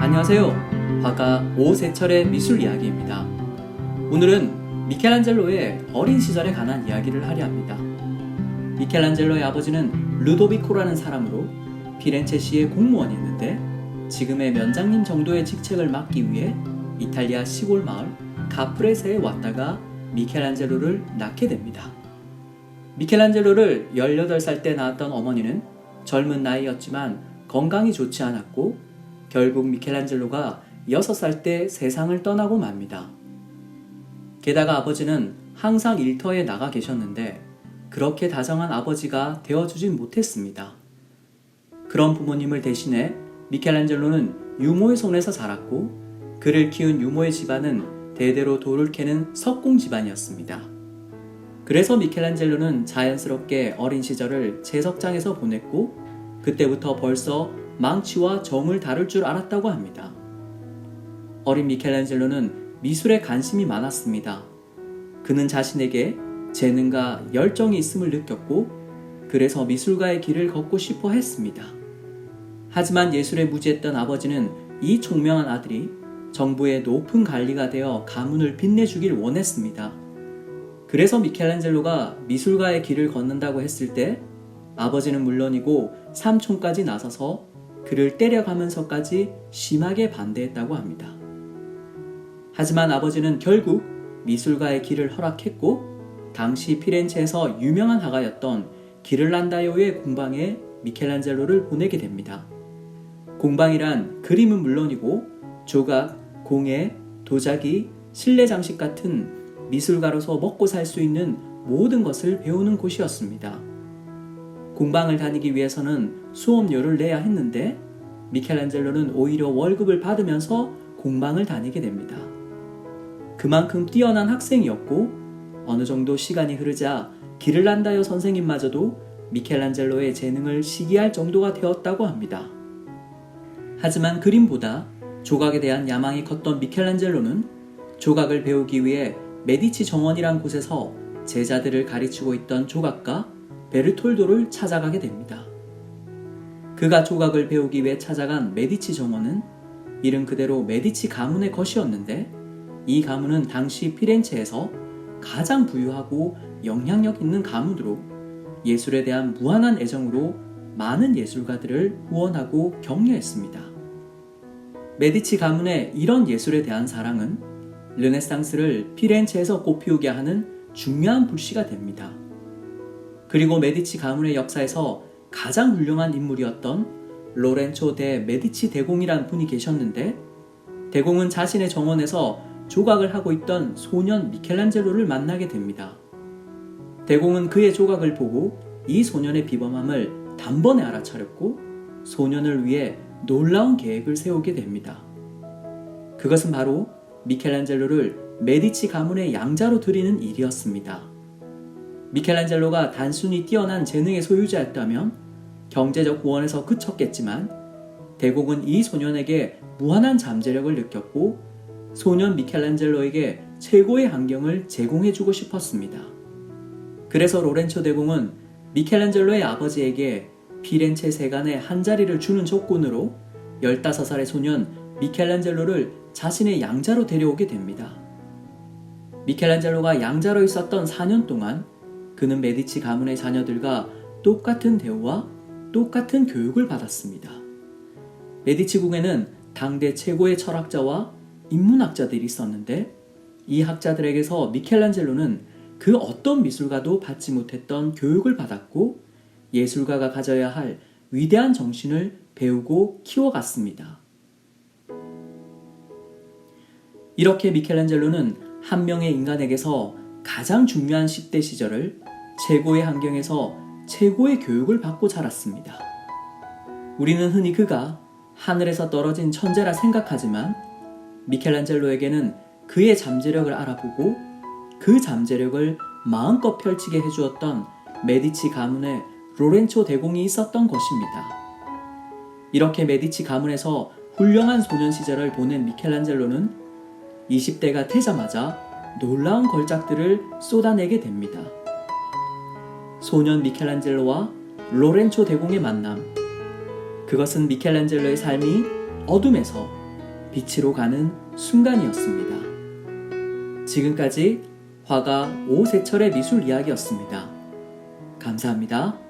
안녕하세요. 화가 오세철의 미술 이야기입니다. 오늘은 미켈란젤로의 어린 시절에 관한 이야기를 하려 합니다. 미켈란젤로의 아버지는 루도비코라는 사람으로 피렌체시의 공무원이었는데 지금의 면장님 정도의 직책을 맡기 위해 이탈리아 시골 마을 카프레세에 왔다가 미켈란젤로를 낳게 됩니다. 미켈란젤로를 18살 때 낳았던 어머니는 젊은 나이였지만 건강이 좋지 않았고 결국 미켈란젤로가 6살 때 세상을 떠나고 맙니다. 게다가 아버지는 항상 일터에 나가 계셨는데 그렇게 다정한 아버지가 되어주진 못했습니다. 그런 부모님을 대신해 미켈란젤로는 유모의 손에서 자랐고 그를 키운 유모의 집안은 대대로 돌을 캐는 석공 집안이었습니다. 그래서 미켈란젤로는 자연스럽게 어린 시절을 채석장에서 보냈고 그때부터 벌써 망치와 정을 다룰 줄 알았다고 합니다. 어린 미켈란젤로는 미술에 관심이 많았습니다. 그는 자신에게 재능과 열정이 있음을 느꼈고 그래서 미술가의 길을 걷고 싶어 했습니다. 하지만 예술에 무지했던 아버지는 이 총명한 아들이 정부의 높은 관리가 되어 가문을 빛내주길 원했습니다. 그래서 미켈란젤로가 미술가의 길을 걷는다고 했을 때 아버지는 물론이고 삼촌까지 나서서 그를 때려가면서까지 심하게 반대했다고 합니다. 하지만 아버지는 결국 미술가의 길을 허락했고 당시 피렌체에서 유명한 화가였던 기를란다요의 공방에 미켈란젤로를 보내게 됩니다. 공방이란 그림은 물론이고 조각, 공예, 도자기, 실내 장식 같은 미술가로서 먹고 살 수 있는 모든 것을 배우는 곳이었습니다. 공방을 다니기 위해서는 수업료를 내야 했는데 미켈란젤로는 오히려 월급을 받으면서 공방을 다니게 됩니다. 그만큼 뛰어난 학생이었고 어느 정도 시간이 흐르자 기를란다요 선생님마저도 미켈란젤로의 재능을 시기할 정도가 되었다고 합니다. 하지만 그림보다 조각에 대한 야망이 컸던 미켈란젤로는 조각을 배우기 위해 메디치 정원이란 곳에서 제자들을 가르치고 있던 조각가 베르톨도를 찾아가게 됩니다. 그가 조각을 배우기 위해 찾아간 메디치 정원은 이름 그대로 메디치 가문의 것이었는데 이 가문은 당시 피렌체에서 가장 부유하고 영향력 있는 가문으로 예술에 대한 무한한 애정으로 많은 예술가들을 후원하고 격려했습니다. 메디치 가문의 이런 예술에 대한 사랑은 르네상스를 피렌체에서 꽃피우게 하는 중요한 불씨가 됩니다. 그리고 메디치 가문의 역사에서 가장 훌륭한 인물이었던 로렌초 데 메디치 대공이란 분이 계셨는데 대공은 자신의 정원에서 조각을 하고 있던 소년 미켈란젤로를 만나게 됩니다. 대공은 그의 조각을 보고 이 소년의 비범함을 단번에 알아차렸고 소년을 위해 놀라운 계획을 세우게 됩니다. 그것은 바로 미켈란젤로를 메디치 가문의 양자로 들이는 일이었습니다. 미켈란젤로가 단순히 뛰어난 재능의 소유자였다면 경제적 후원에서 그쳤겠지만 대공은 이 소년에게 무한한 잠재력을 느꼈고 소년 미켈란젤로에게 최고의 환경을 제공해주고 싶었습니다. 그래서 로렌초 대공은 미켈란젤로의 아버지에게 피렌체 세간에 한 자리를 주는 조건으로 15살의 소년 미켈란젤로를 자신의 양자로 데려오게 됩니다. 미켈란젤로가 양자로 있었던 4년 동안 그는 메디치 가문의 자녀들과 똑같은 대우와 똑같은 교육을 받았습니다. 메디치궁에는 당대 최고의 철학자와 인문학자들이 있었는데 이 학자들에게서 미켈란젤로는 그 어떤 미술가도 받지 못했던 교육을 받았고 예술가가 가져야 할 위대한 정신을 배우고 키워갔습니다. 이렇게 미켈란젤로는 한 명의 인간에게서 가장 중요한 10대 시절을 최고의 환경에서 최고의 교육을 받고 자랐습니다. 우리는 흔히 그가 하늘에서 떨어진 천재라 생각하지만 미켈란젤로에게는 그의 잠재력을 알아보고 그 잠재력을 마음껏 펼치게 해주었던 메디치 가문의 로렌초 대공이 있었던 것입니다. 이렇게 메디치 가문에서 훌륭한 소년 시절을 보낸 미켈란젤로는 20대가 되자마자 놀라운 걸작들을 쏟아내게 됩니다. 소년 미켈란젤로와 로렌초 대공의 만남. 그것은 미켈란젤로의 삶이 어둠에서 빛으로 가는 순간이었습니다. 지금까지 화가 오세철의 미술 이야기였습니다. 감사합니다.